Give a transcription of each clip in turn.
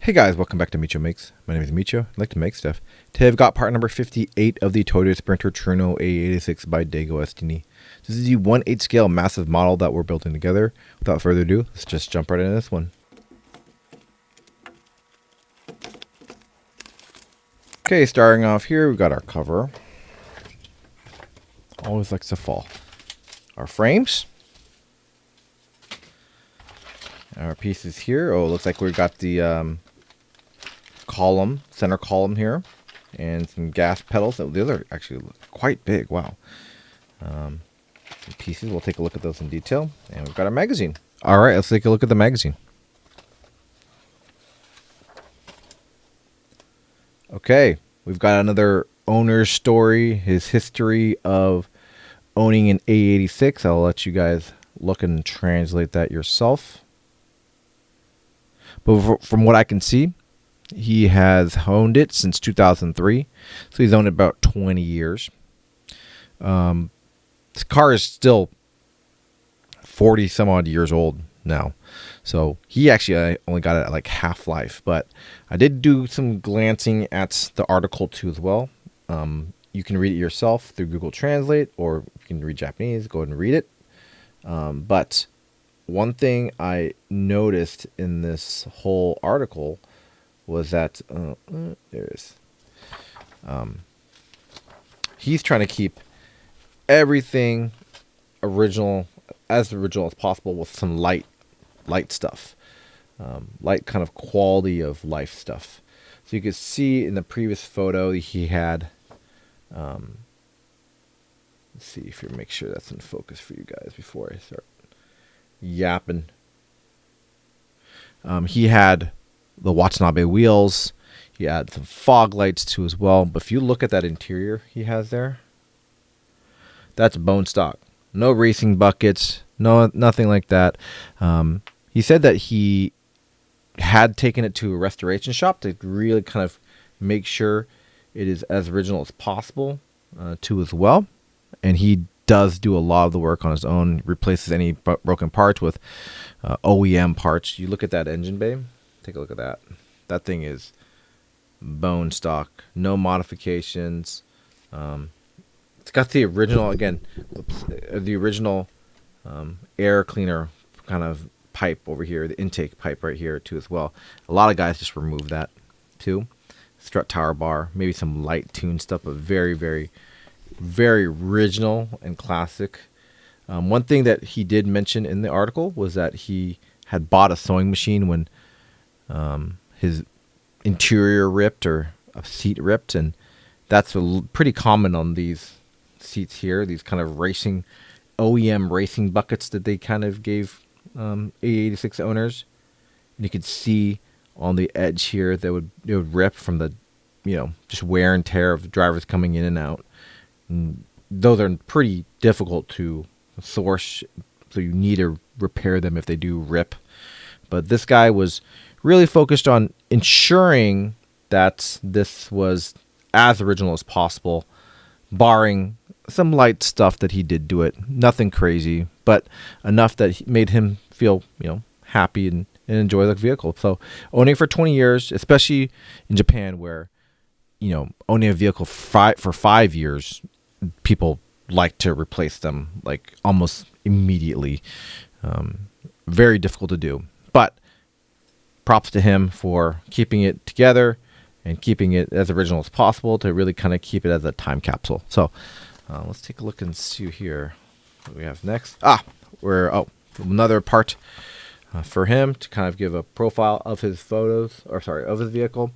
Hey guys, welcome back to Micho Makes. My name is Micho. I like to make stuff. Today I've got part number 58 of the Toyota Sprinter Trueno AE86 by DeAgostini. This is the 1/8 scale massive model that we're building together. Without further ado, let's just jump right into this one. Okay, starting off here, we've got our cover. Always likes to fall. Our frames. Our pieces here. Oh, it looks like we've got the center column here, and some gas pedals. Those are actually quite big. Wow. Some pieces. We'll take a look at those in detail. And we've got our magazine. All right, let's take a look at the magazine. Okay, we've got another owner's story, his history of owning an AE86. I'll let you guys look and translate that yourself. But from what I can see, he has owned it since 2003, so he's owned it about 20 years. This car is still 40 some odd years old now, so he actually only got it at like half life. But I did do some glancing at the article too as well. You can read it yourself through Google Translate, or you can read Japanese. Go ahead and read it. But one thing I noticed in this whole article was that there it is. He's trying to keep everything original as possible with some light stuff, light kind of quality of life stuff. So you could see in the previous photo he had. Let's see if you make sure that's in focus for you guys before I start yapping. He had the Watanabe wheels. He had some fog lights too as well. But if you look at that interior he has there, that's bone stock. No racing buckets. No, nothing like that. He said that he had taken it to a restoration shop to really kind of make sure it is as original as possible too as well. And he does do a lot of the work on his own. Replaces any broken parts with OEM parts. You look at that engine bay. Take a look at that. That thing is bone stock. No modifications. It's got the original, again, the original air cleaner kind of pipe over here. The intake pipe right here too as well. A lot of guys just remove that too. Strut tower bar. Maybe some light tune stuff, but very, very, very original and classic. One thing that he did mention in the article was that he had bought a sewing machine when his interior ripped or a seat ripped, and that's pretty common on these seats here. These kind of racing OEM racing buckets that they kind of gave AE86 owners, and you could see on the edge here that it would rip from the just wear and tear of drivers coming in and out. And those are pretty difficult to source, so you need to repair them if they do rip. But this guy was really focused on ensuring that this was as original as possible, barring some light stuff that he did do it. Nothing crazy, but enough that made him feel happy and enjoy the vehicle. So owning for 20 years, especially in Japan where owning a vehicle for 5 years, people like to replace them like almost immediately. Very difficult to do, but props to him for keeping it together and keeping it as original as possible to really kind of keep it as a time capsule. So let's take a look and see here what we have next. Another part for him to kind of give a profile of his of his vehicle.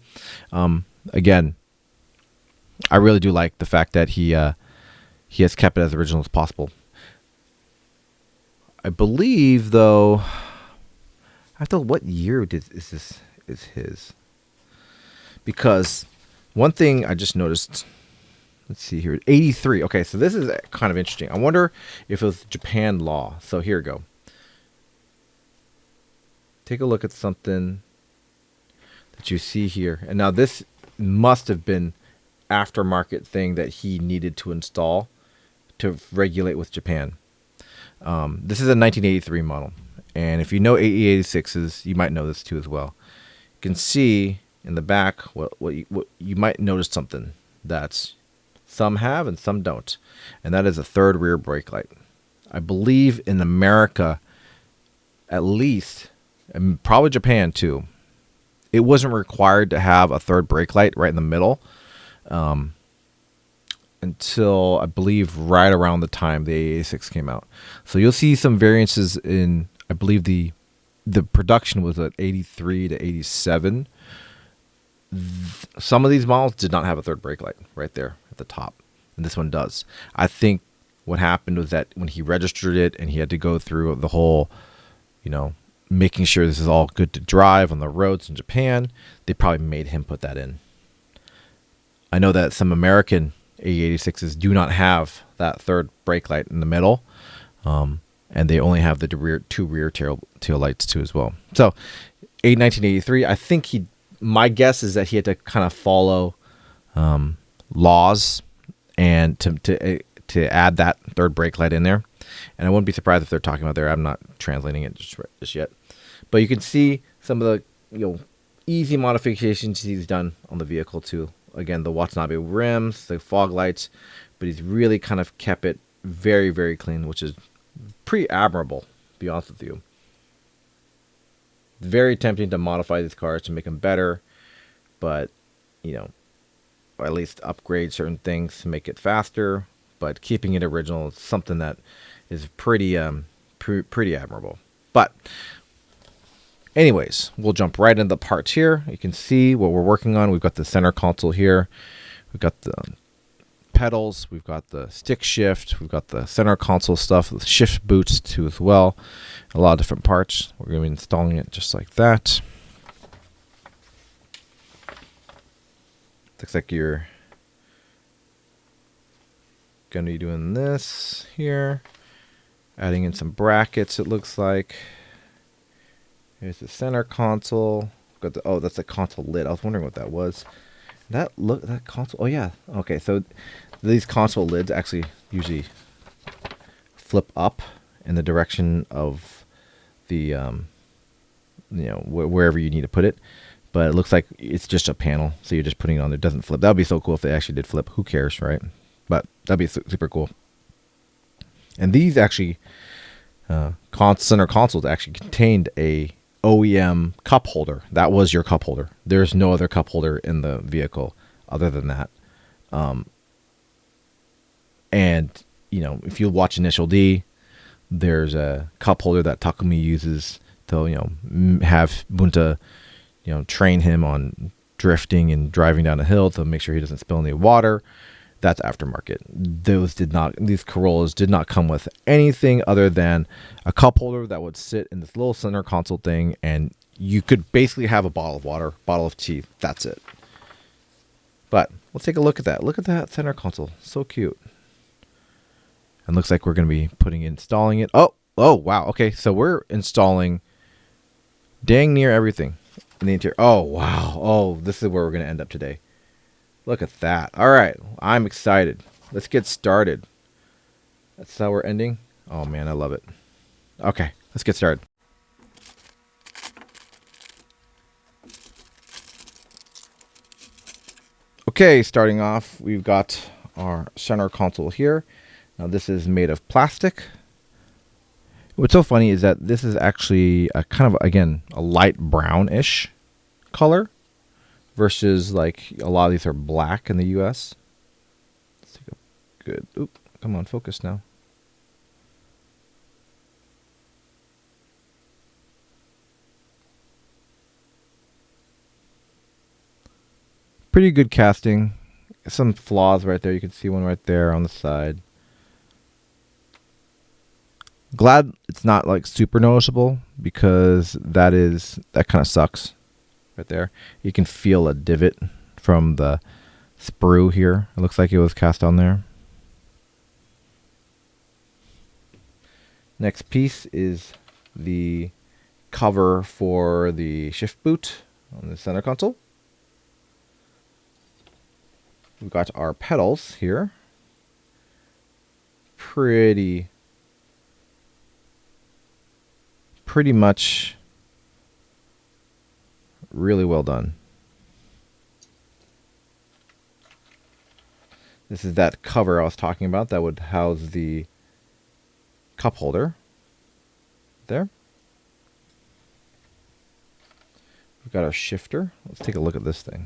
Again, I really do like the fact that he has kept it as original as possible. I believe, though, what year is his? Because one thing I just noticed, let's see here, 83. Okay, so this is kind of interesting. I wonder if it was Japan law. So here we go. Take a look at something that you see here. And now this must have been aftermarket thing that he needed to install to regulate with Japan. This is a 1983 model. And if you know AE86s, you might know this too as well. can see in the back what you might notice something that's some have and some don't, and that is a third rear brake light. I believe in America, at least, and probably Japan too, it wasn't required to have a third brake light right in the middle until I believe right around the time the AE86 came out. So you'll see some variances in, I believe the production was at 83 to 87. Some of these models did not have a third brake light right there at the top, and this one does. I think what happened was that when he registered it and he had to go through the whole, making sure this is all good to drive on the roads in Japan, they probably made him put that in. I know that some American AE86s do not have that third brake light in the middle, and they only have the two rear tail lights too as well. So, 1983, I think my guess is that he had to kind of follow laws and to add that third brake light in there. And I wouldn't be surprised if they're talking about there. I'm not translating it just yet, but you can see some of the easy modifications he's done on the vehicle too. Again, the Watanabe rims, the fog lights, but he's really kind of kept it very, very clean, which is pretty admirable, to be honest with you. Very tempting to modify these cars to make them better, but or at least upgrade certain things to make it faster. But keeping it original is something that is pretty admirable. But anyways, we'll jump right into the parts here. You can see what we're working on. We've got the center console here. We've got the pedals. We've got the stick shift. We've got the center console stuff, the shift boots too as well. A lot of different parts. We're going to be installing it just like that. Looks like you're going to be doing this here. Adding in some brackets, it looks like. Here's the center console. Got that's the console lid. I was wondering what that was. That console. Oh yeah. Okay, so these console lids actually usually flip up in the direction of the wherever you need to put it. But it looks like it's just a panel, so you're just putting it on there. It doesn't flip. That would be so cool if they actually did flip. Who cares, right? But that'd be super cool. And these actually center consoles actually contained a OEM cup holder. That was your cup holder. There's no other cup holder in the vehicle other than that. And if you watch Initial D, there's a cup holder that Takumi uses to have Bunta train him on drifting and driving down a hill to make sure he doesn't spill any water. That's aftermarket. These Corollas did not come with anything other than a cup holder that would sit in this little center console thing, and you could basically have a bottle of water, bottle of tea. That's it. But let's take a look at that. Look at that center console. So cute. And looks like we're going to be installing it. Oh, wow. Okay, so we're installing dang near everything in the interior. Oh, wow. Oh, this is where we're going to end up today. Look at that. All right. I'm excited. Let's get started. That's how we're ending. Oh, man, I love it. Okay, let's get started. Okay, starting off, we've got our center console here. Now, this is made of plastic. What's so funny is that this is actually a kind of, again, a light brownish color. Versus like a lot of these are black in the US. Let's take a good. Oop, come on, focus now. Pretty good casting. Some flaws right there. You can see one right there on the side. Glad it's not like super noticeable because that kind of sucks. Right there, you can feel a divot from the sprue here. It looks like it was cast on there. Next piece is the cover for the shift boot on the center console. We've got our pedals here. Pretty Really well done. This is that cover I was talking about that would house the cup holder. There. We've got our shifter. Let's take a look at this thing.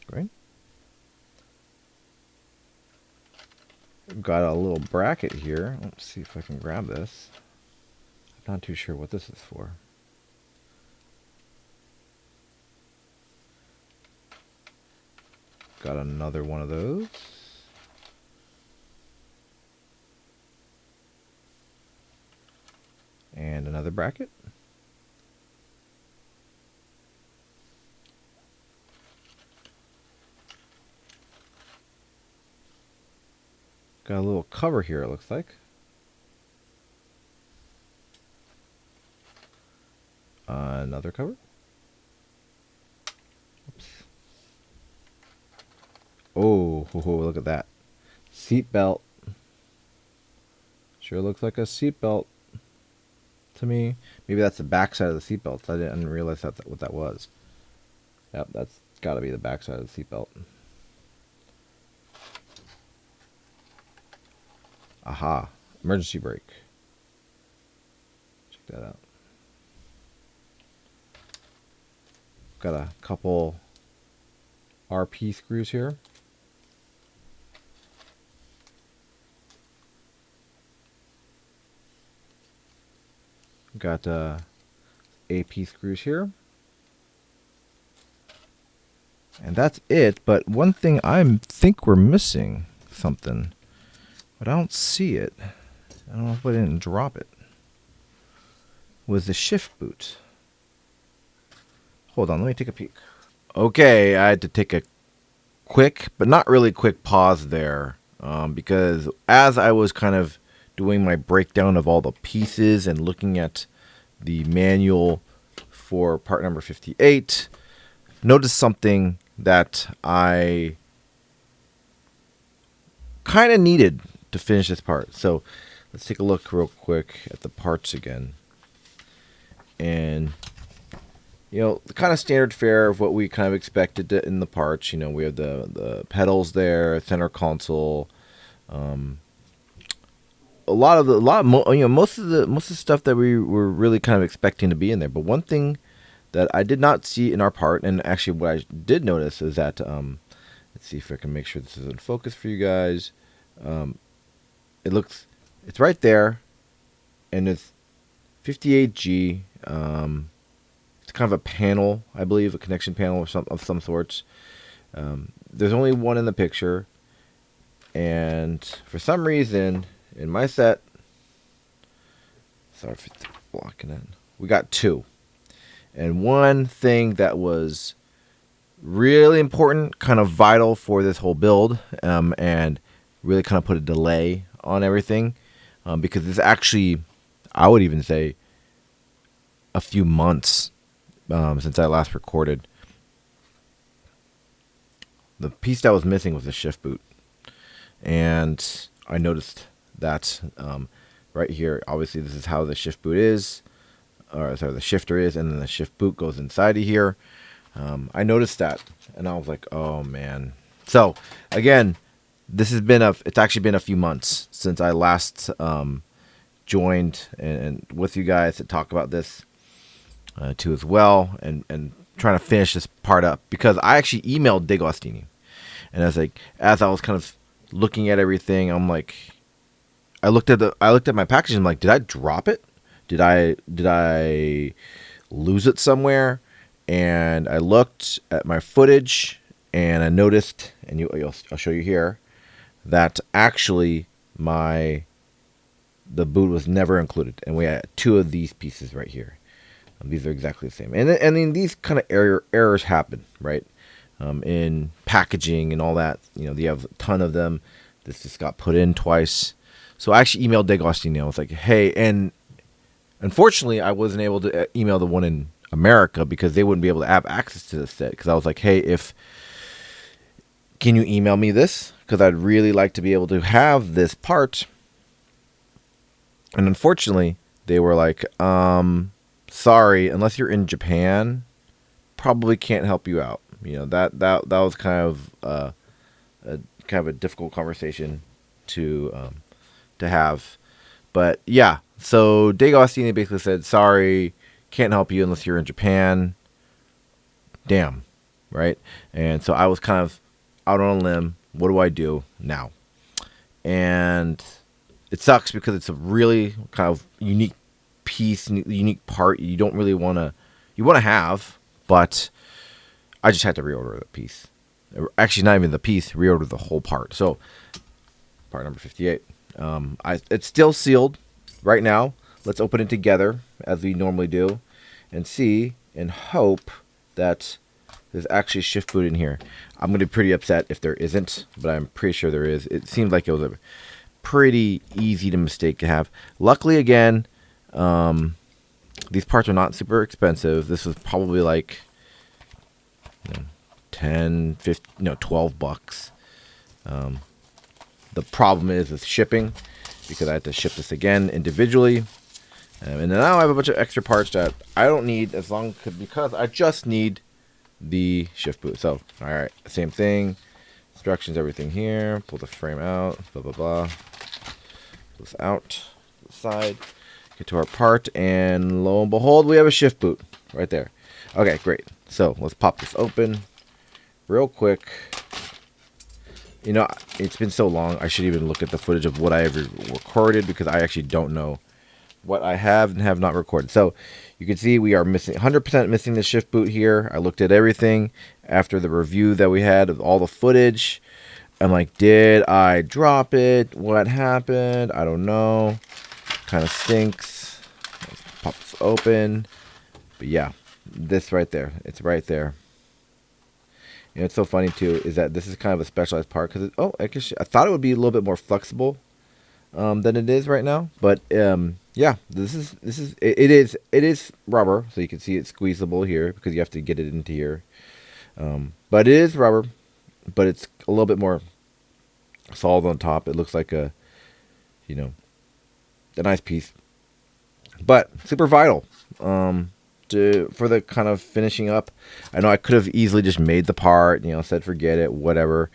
Great. We've got a little bracket here. Let's see if I can grab this. I'm not too sure what this is for. Got another one of those. And another bracket. Got a little cover here, it looks like. Another cover. Oops. Oh, look at that. Seat belt. Sure looks like a seat belt to me. Maybe that's the back side of the seat belt. I didn't realize what that was. Yep, that's got to be the back side of the seat belt. Aha. Emergency brake. Check that out. Got a couple RP screws here. Got AP screws here. And that's it. But one thing I think we're missing something. But I don't see it. I don't know if I didn't drop it. Was the shift boot. Hold on, let me take a peek. Okay, I had to take a quick, but not really quick pause there. Because as I was kind of doing my breakdown of all the pieces and looking at the manual for part number 58, noticed something that I kind of needed to finish this part. So let's take a look real quick at the parts again. And, you know, the kind of standard fare of what we kind of expected in the parts. You know, we have the pedals there, center console, most of the stuff that we were really kind of expecting to be in there. But one thing that I did not see in our part, and actually what I did notice is that let's see if I can make sure this is in focus for you guys. It's right there, and it's 58G. It's kind of a panel, I believe, a connection panel of some sorts. There's only one in the picture, and for some reason in my set, sorry if it's blocking it, we got two. And one thing that was really important, kind of vital for this whole build, and really kind of put a delay on everything, because it's actually, I would even say, a few months since I last recorded. The piece that was missing was the shift boot, and I noticed that right here. Obviously, this is how the shift boot is, or sorry, the shifter is, and then the shift boot goes inside of here. I noticed that, and I was like, "Oh man!" So again, it's actually been a few months since I last joined and with you guys to talk about this too as well, and trying to finish this part up, because I actually emailed DeAgostini, and I was like, as I was kind of looking at everything, I'm like, I looked at my package and I'm like, did I drop it? Did I lose it somewhere? And I looked at my footage and I noticed, and I'll show you here, that actually the boot was never included, and we had two of these pieces right here. These are exactly the same, and then these kind of errors happen, right? In packaging and all that. You know, you have a ton of them. This just got put in twice. So I actually emailed DeAgostini. I was like, hey, and unfortunately, I wasn't able to email the one in America because they wouldn't be able to have access to this set. Because I was like, hey, can you email me this? Because I'd really like to be able to have this part. And unfortunately, they were like, sorry, unless you're in Japan, probably can't help you out. You know, that was kind of a difficult conversation to have. But yeah, so DeAgostini basically said, sorry, can't help you unless you're in Japan. Damn, right? And so I was kind of out on a limb. What do I do now? And it sucks because it's a really kind of unique piece, unique part you don't really want to have, but I just had to reorder the piece. Actually, not even the piece, reorder the whole part. So, part number 58. It's still sealed right now. Let's open it together as we normally do and see and hope that there's actually a shift boot in here. I'm going to be pretty upset if there isn't, but I'm pretty sure there is. It seems like it was a pretty easy to mistake to have. Luckily, again, these parts are not super expensive. This was probably like 10, 15, 12 bucks. The problem is with shipping because I had to ship this again individually. And then now I have a bunch of extra parts that I don't need because I just need the shift boot. So, all right, same thing. Instructions, everything here. Pull the frame out, blah, blah, blah. Pull this out to the side. Get to our part, and lo and behold, we have a shift boot right there. Okay, great. So let's pop this open real quick. You know, it's been so long, I should even look at the footage of what I ever recorded because I actually don't know what I have and have not recorded. So you can see we are missing 100% missing the shift boot here. I looked at everything after the review that we had of all the footage. I'm like, did I drop it? What happened? I don't know. Kind of stinks. Let's pop this open. But yeah, this right there. It's right there. You know, it's so funny too is that this is kind of a specialized part because I thought it would be a little bit more flexible than it is right now. But yeah, it is rubber, so you can see it's squeezable here because you have to get it into here. But it is rubber, but it's a little bit more solid on top. It looks like a nice piece, but super vital for the kind of finishing up. I know I could have easily just made the part, said forget it, whatever,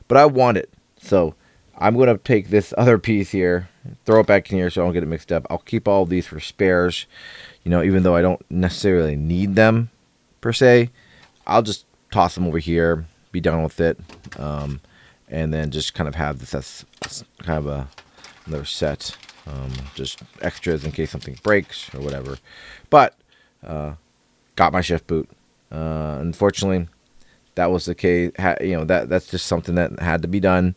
but I want it. So I'm going to take this other piece here, throw it back in here so I don't get it mixed up. I'll keep all of these for spares, even though I don't necessarily need them per se. I'll just toss them over here, be done with it, and then just kind of have this as kind of another set, just extras in case something breaks or whatever. But got my shift boot. Unfortunately, that was the case. That's just something that had to be done,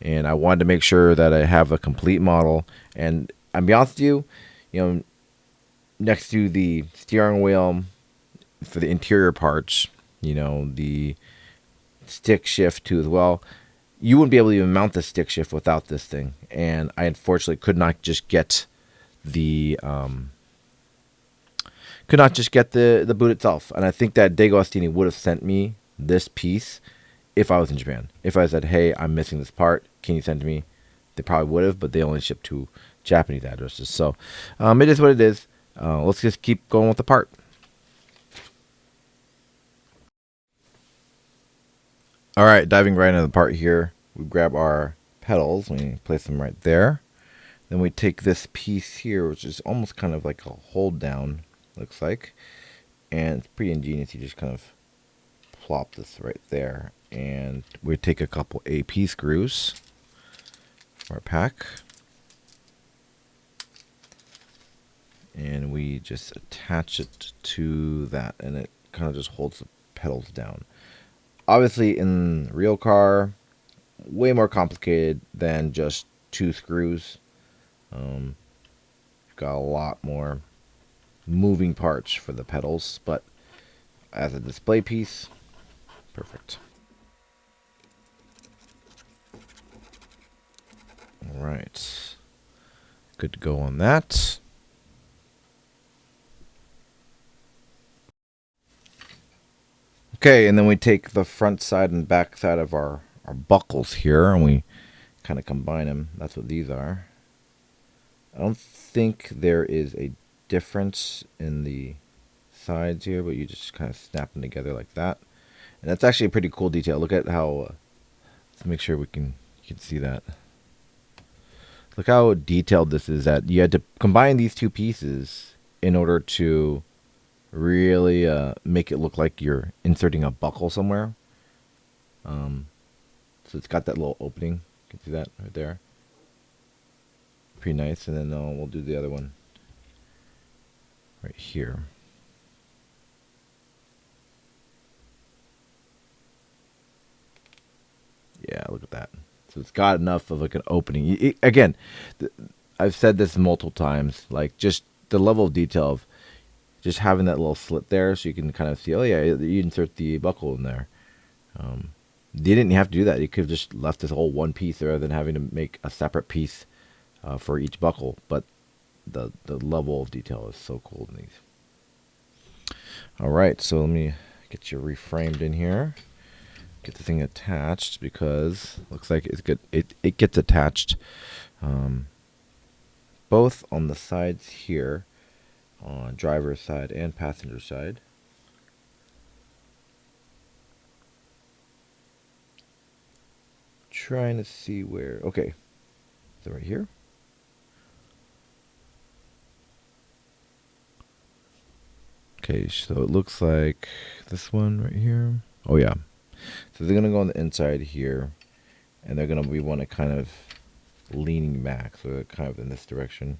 and I wanted to make sure that I have a complete model. And I'll be honest with you, next to the steering wheel for the interior parts, the stick shift too as well. You wouldn't be able to even mount the stick shift without this thing, and I unfortunately could not just get the boot itself. And I think that DeAgostini would have sent me this piece if I was in Japan. If I said, hey, I'm missing this part, can you send it to me? They probably would have, but they only ship to Japanese addresses. So it is what it is. Let's just keep going with the part. All right, diving right into the part here. We grab our pedals, we place them right there. Then we take this piece here, which is almost kind of like a hold down, looks like. And it's pretty ingenious. You just kind of plop this right there. And we take a couple AP screws for our pack. And we just attach it to that. And it kind of just holds the pedals down. Obviously, in real car, way more complicated than just 2 screws. Got a lot more moving parts for the pedals, but as a display piece, perfect. All right, good to go on that. Okay, and then we take the front side and back side of our buckles here, and we kind of combine them. That's what these are. I don't think there is a difference in the sides here, but you just kind of snap them together like that. And that's actually a pretty cool detail. Look at how, let's make sure you can see that. Look how detailed this is, that you had to combine these two pieces in order to really make it look like you're inserting a buckle somewhere. So it's got that little opening. You can see that right there. Pretty nice. And then we'll do the other one right here. Yeah, look at that. So it's got enough of like an opening. Again, I've said this multiple times, like just the level of detail of just having that little slit there, so you can kind of see, oh yeah, you insert the buckle in there. They didn't have to do that. You could have just left this whole one piece rather than having to make a separate piece for each buckle. But the level of detail is so cool in these. All right, so let me get you reframed in here. Get the thing attached, because looks like it's good. It gets attached both on the sides here, on driver's side and passenger side. Trying to see where. Okay, so right here. Okay, so it looks like this one right here. Oh yeah. So they're gonna go on the inside here, and they're gonna be one kind of leaning back, so they're kind of in this direction,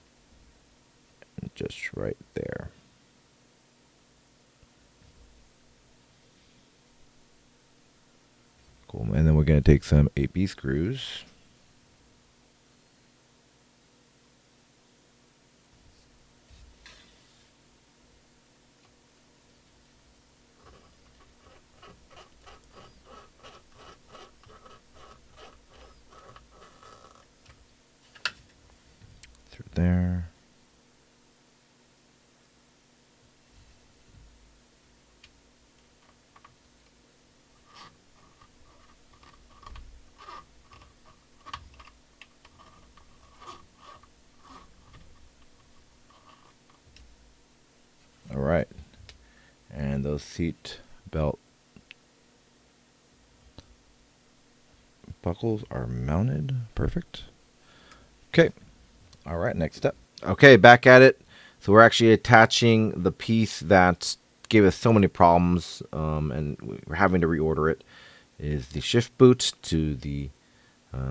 and just right there. Cool. And then we're gonna take some AP screws. Through there. All right. And those seat belt buckles are mounted. Perfect. Okay. All right, next step. Okay, back at it. So we're actually attaching the piece that gave us so many problems, and we're having to reorder it, is the shift boot to the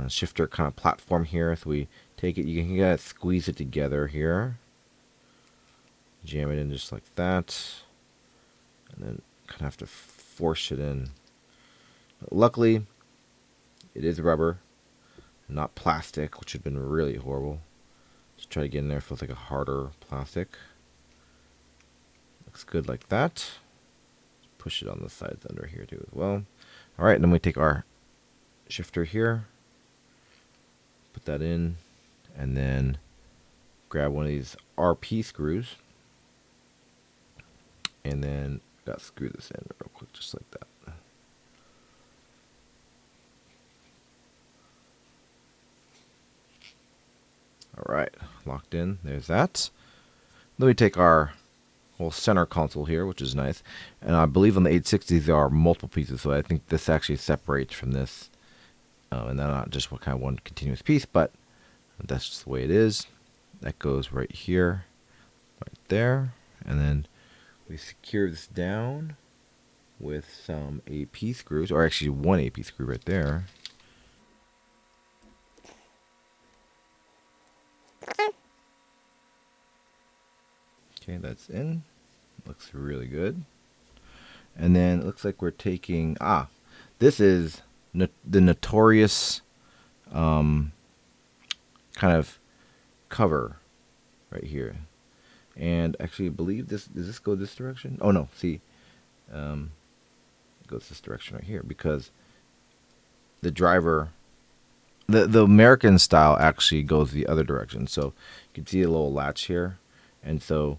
shifter kind of platform here. So we take it, you can kind of squeeze it together here. Jam it in just like that. And then kind of have to force it in. Luckily, it is rubber, not plastic, which would have been really horrible. Just try to get in there. Feels like a harder plastic. Looks good like that. Push it on the sides under here too as well. All right, and then we take our shifter here, put that in, and then grab one of these RP screws, and then got to screw this in real quick, just like that. All right, locked in. There's that. Then we take our whole center console here, which is nice. And I believe on the 860s there are multiple pieces, so I think this actually separates from this. And they're not just kind of one continuous piece, but that's just the way it is. That goes right here, right there. And then we secure this down with some AP screws, or actually one AP screw right there. Okay, that's in. Looks really good. And then it looks like we're taking, this is the notorious kind of cover right here. And actually, I believe this, does this go this direction? Oh no, see, it goes this direction right here, because the driver, the American style actually goes the other direction. So you can see a little latch here, and so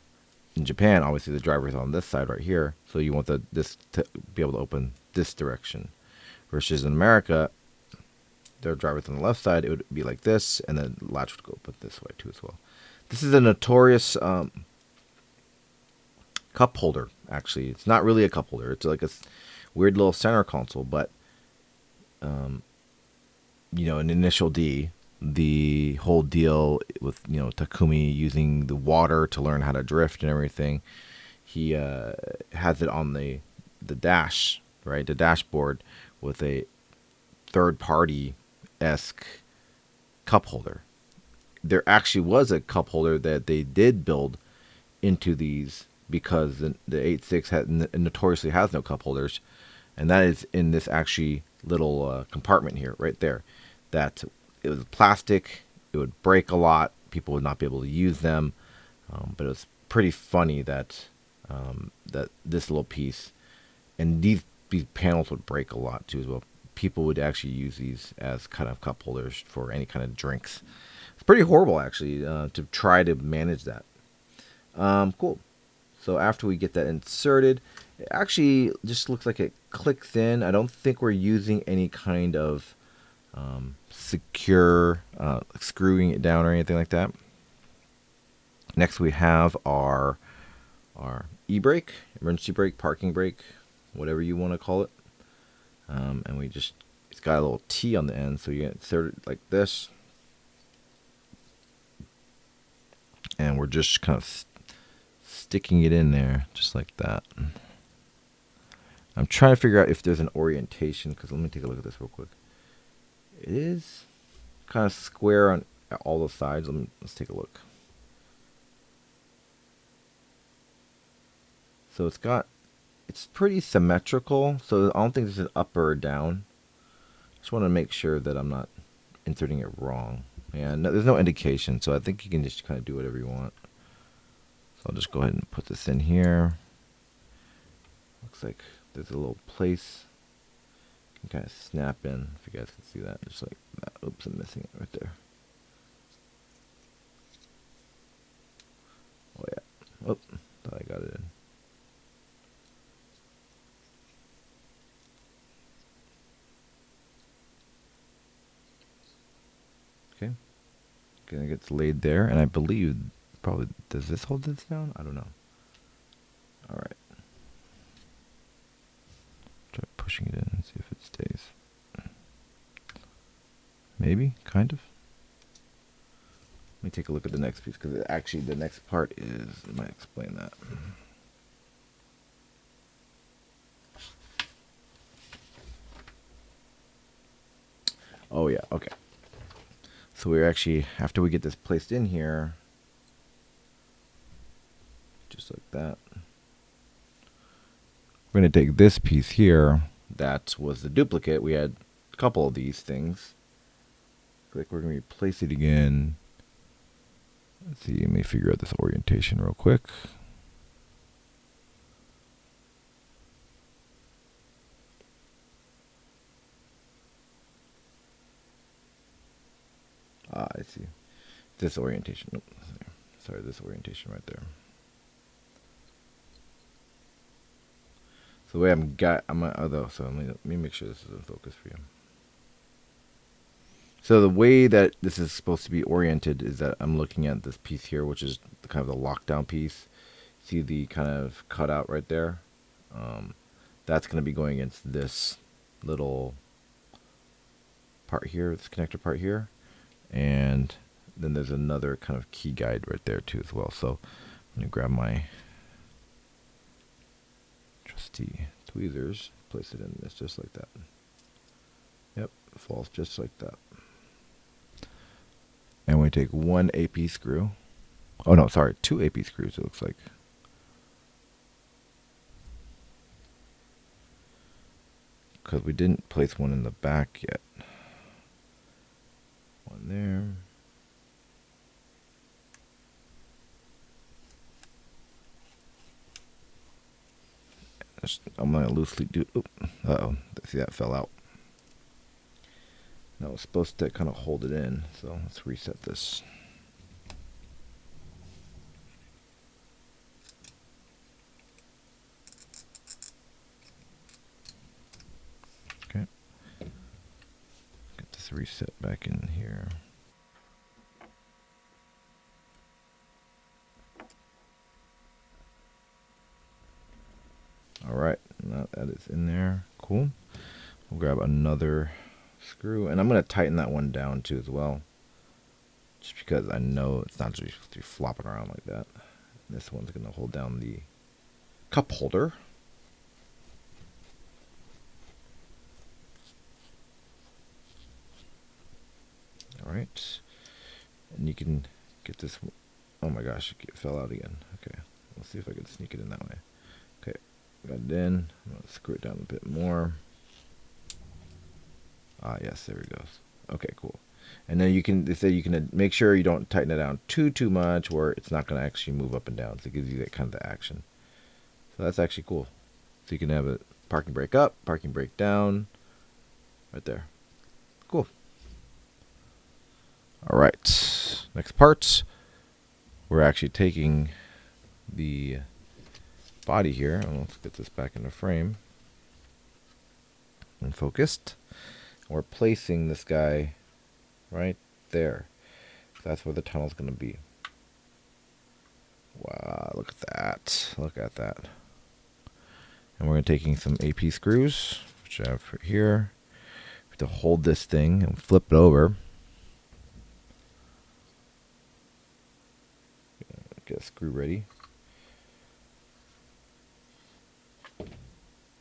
in Japan, obviously the driver is on this side right here, so you want this to be able to open this direction. Versus in America, their driver's on the left side, it would be like this, and then the latch would go open this way too as well. This is a notorious cup holder. Actually, it's not really a cup holder. It's like a weird little center console, but you know, in Initial D, the whole deal with, you know, Takumi using the water to learn how to drift and everything, he has it on the dash, right, the dashboard, with a third party esque cup holder. There actually was a cup holder that they did build into these, because the 86 notoriously has no cup holders, and that is in this actually little compartment here, right there. That it was plastic, it would break a lot, people would not be able to use them, but it was pretty funny that that this little piece, and these panels would break a lot too as well. People would actually use these as kind of cup holders for any kind of drinks. It's pretty horrible actually to try to manage that. Cool. So after we get that inserted, it actually just looks like it clicks in. I don't think we're using any kind of secure screwing it down or anything like that. Next we have our e-brake, emergency brake, parking brake, whatever you want to call it. And we just, it's got a little T on the end, so you insert it like this. And we're just kind of sticking it in there, just like that. I'm trying to figure out if there's an orientation, because let me take a look at this real quick. It is kind of square on all the sides. Let's take a look. So it's pretty symmetrical, so I don't think there's an up or a down. Just want to make sure that I'm not inserting it wrong. Yeah, no, there's no indication, so I think you can just kind of do whatever you want. So I'll just go ahead and put this in here. Looks like there's a little place you can kind of snap in, if you guys can see that, just like that. Oops, I'm missing it right there. Oh yeah. Oh, thought I got it in. Okay. It gets laid there, and I believe probably, does this hold this down? I don't know. All right. Try pushing it in and see if it stays. Maybe, kind of. Let me take a look at the next piece, because actually the next part is, I might explain that. Oh yeah, okay. So we're actually, after we get this placed in here, just like that, we're going to take this piece here, that was the duplicate. We had a couple of these things. Like we're going to replace it again. Let's see, let me figure out this orientation real quick. Ah, I see. This orientation. Nope. Sorry, this orientation right there. So the way let me make sure this is in focus for you. So the way that this is supposed to be oriented is that I'm looking at this piece here, which is kind of the lockdown piece. See the kind of cutout right there? That's going to be going against this little part here, this connector part here. And then there's another kind of key guide right there too as well. So I'm going to grab my trusty tweezers, place it in this just like that. Yep, it falls just like that. And we take one AP screw. Oh no, sorry, 2 AP screws it looks like. Because we didn't place one in the back yet. One there. I'm going to loosely do... Uh-oh, see that fell out. That was supposed to kind of hold it in, so let's reset this. Let's reset back in here. All right, now that is in there. Cool. We'll grab another screw, and I'm going to tighten that one down too as well, just because I know it's not supposed to be flopping around like that. This one's going to hold down the cup holder. All right, and you can get this. Oh my gosh, it fell out again. Okay, let's see if I can sneak it in that way. Okay, got it in. I'm going to screw it down a bit more. Ah, yes, there it goes. Okay, cool. And then they say you can make sure you don't tighten it down too much, where it's not going to actually move up and down. So it gives you that kind of the action. So that's actually cool. So you can have a parking brake up, parking brake down, right there. Cool. All right. Next part, we're actually taking the body here. Let's get this back in the frame and focused. We're placing this guy right there. That's where the tunnel's going to be. Wow, look at that. Look at that. And we're taking some AP screws, which I have here, to hold this thing and flip it over. Get a screw ready.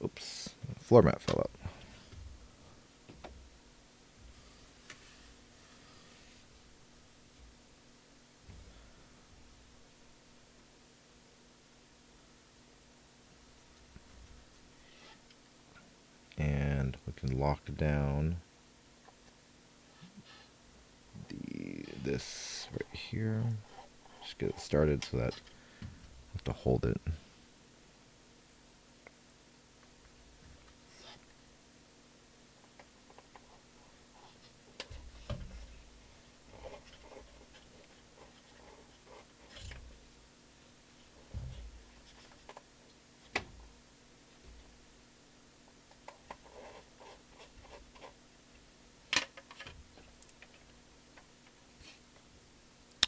Oops, floor mat fell out. And we can lock down this right here. Just get it started so that I have to hold it.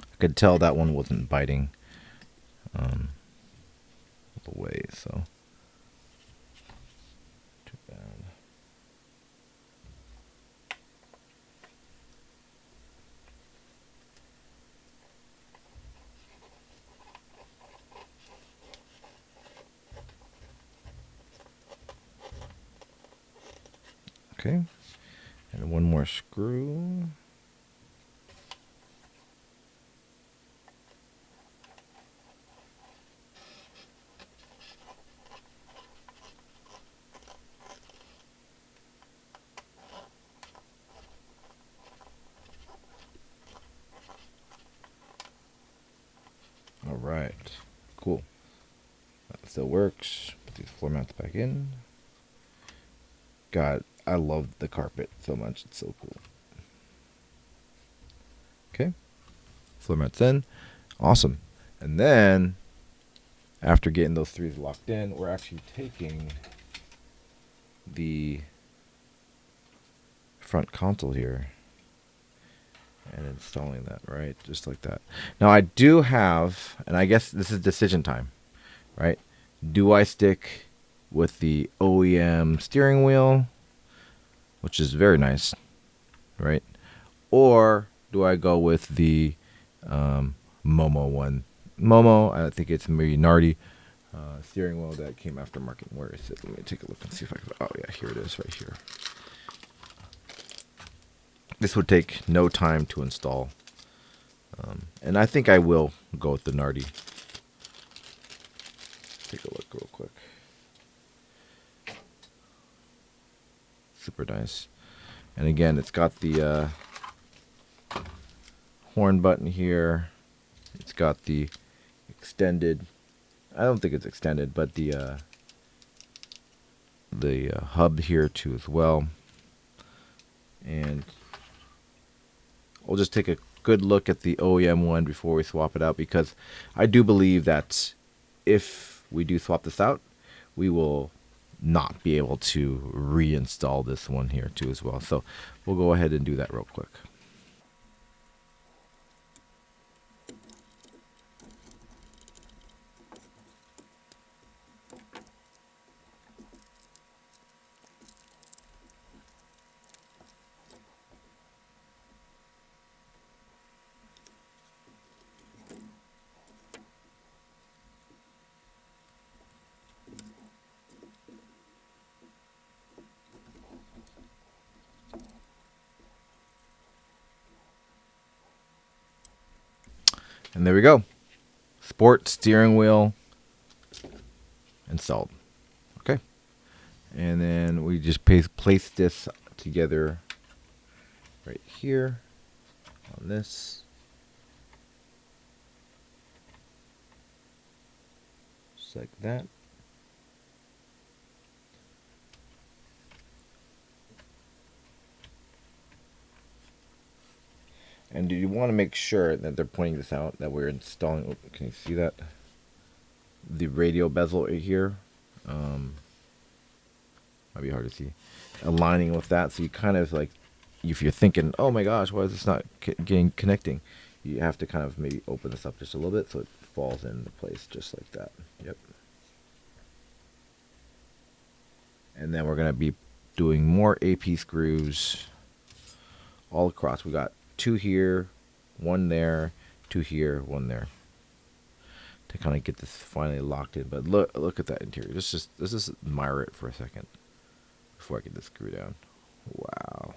I could tell that one wasn't biting the way, so too bad. Okay, and one more screw. All right, cool. That still works. Put these floor mats back in. God, I love the carpet so much. It's so cool. Okay, floor mats in. Awesome. And then, after getting those three locked in, we're actually taking the front console here and installing that, right? Just like that. Now I do have, and I guess this is decision time, right? Do I stick with the OEM steering wheel, which is very nice, right? Or do I go with the Momo one? Momo, I think it's maybe Nardi steering wheel that came after market. Where is it? Let me take a look and see if I can. Oh yeah, here it is, right here. This would take no time to install, and I think I will go with the Nardi. Take a look real quick. Super nice. And again, it's got the horn button here. It's got the extended, I don't think it's extended, but the hub here too as well. And we'll just take a good look at the OEM one before we swap it out, because I do believe that if we do swap this out, we will not be able to reinstall this one here too as well. So we'll go ahead and do that real quick. And there we go. Sport steering wheel installed. Okay. And then we just place this together right here on this. Just like that. And you want to make sure that they're pointing this out, that we're installing. Oh, can you see that? The radio bezel right here. Might be hard to see. Aligning with that, so you kind of like, if you're thinking, oh my gosh, why is this not connecting? You have to kind of maybe open this up just a little bit so it falls into place just like that. Yep. And then we're going to be doing more AP screws all across. We got 2 here, 1 there, 2 here, 1 there, to kind of get this finally locked in. But look at that interior. Let's just admire it for a second before I get this screw down. Wow.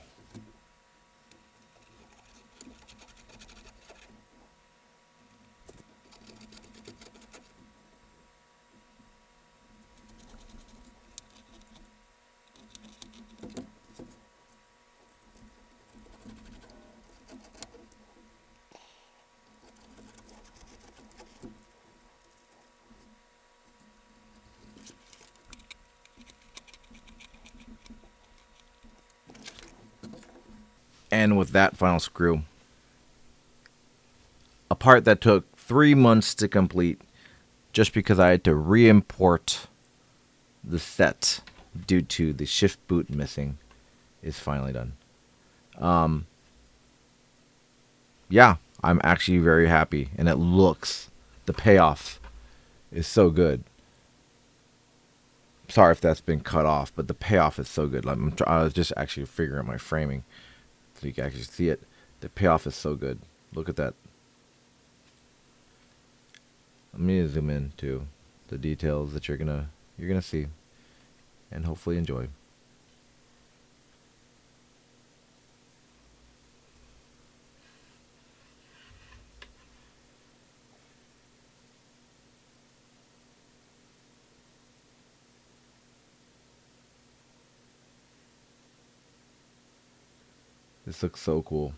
And with that final screw, a part that took 3 months to complete just because I had to re-import the set due to the shift boot missing, is finally done. Yeah, I'm actually very happy, and it looks, the payoff is so good. Sorry if that's been cut off, but the payoff is so good. I was just actually figuring out my framing so you can actually see it. The payoff is so good. Look at that. Let me zoom in to the details that you're gonna see and hopefully enjoy. This looks so cool.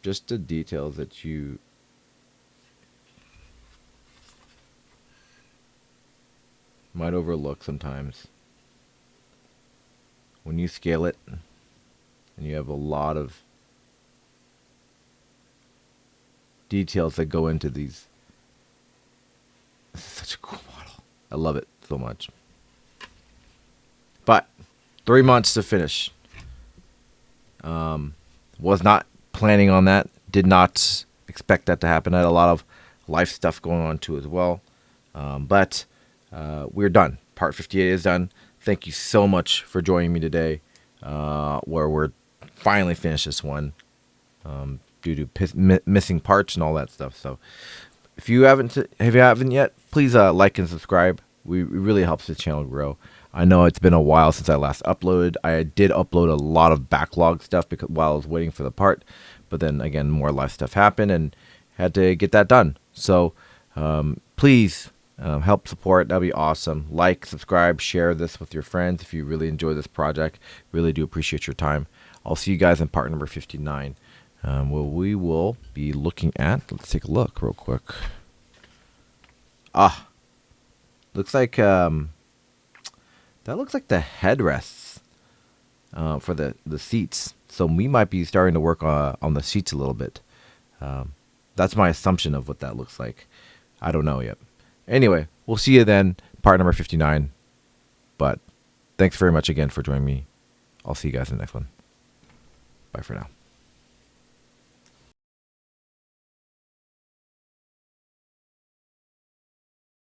Just the details that you might overlook sometimes. When you scale it and you have a lot of details that go into these. This is such a cool model. I love it so much. But 3 months to finish. Was not planning on that. Did not expect that to happen. I had a lot of life stuff going on too as well. But we're done. Part 58 is done. Thank you so much for joining me today, where we're finally finished this one due to missing parts and all that stuff. So if you haven't yet, please like and subscribe. It really helps the channel grow. I know it's been a while since I last uploaded. I did upload a lot of backlog stuff while I was waiting for the part, but then again, more life stuff happened and had to get that done. So please help support. That'd be awesome. Like, subscribe, share this with your friends if you really enjoy this project. Really do appreciate your time. I'll see you guys in part number 59. Well, we will be looking at. Let's take a look real quick. Looks like that looks like the headrests for the seats. So we might be starting to work on the seats a little bit. That's my assumption of what that looks like. I don't know yet. Anyway, we'll see you then, part number 59. But thanks very much again for joining me. I'll see you guys in the next one. Bye for now.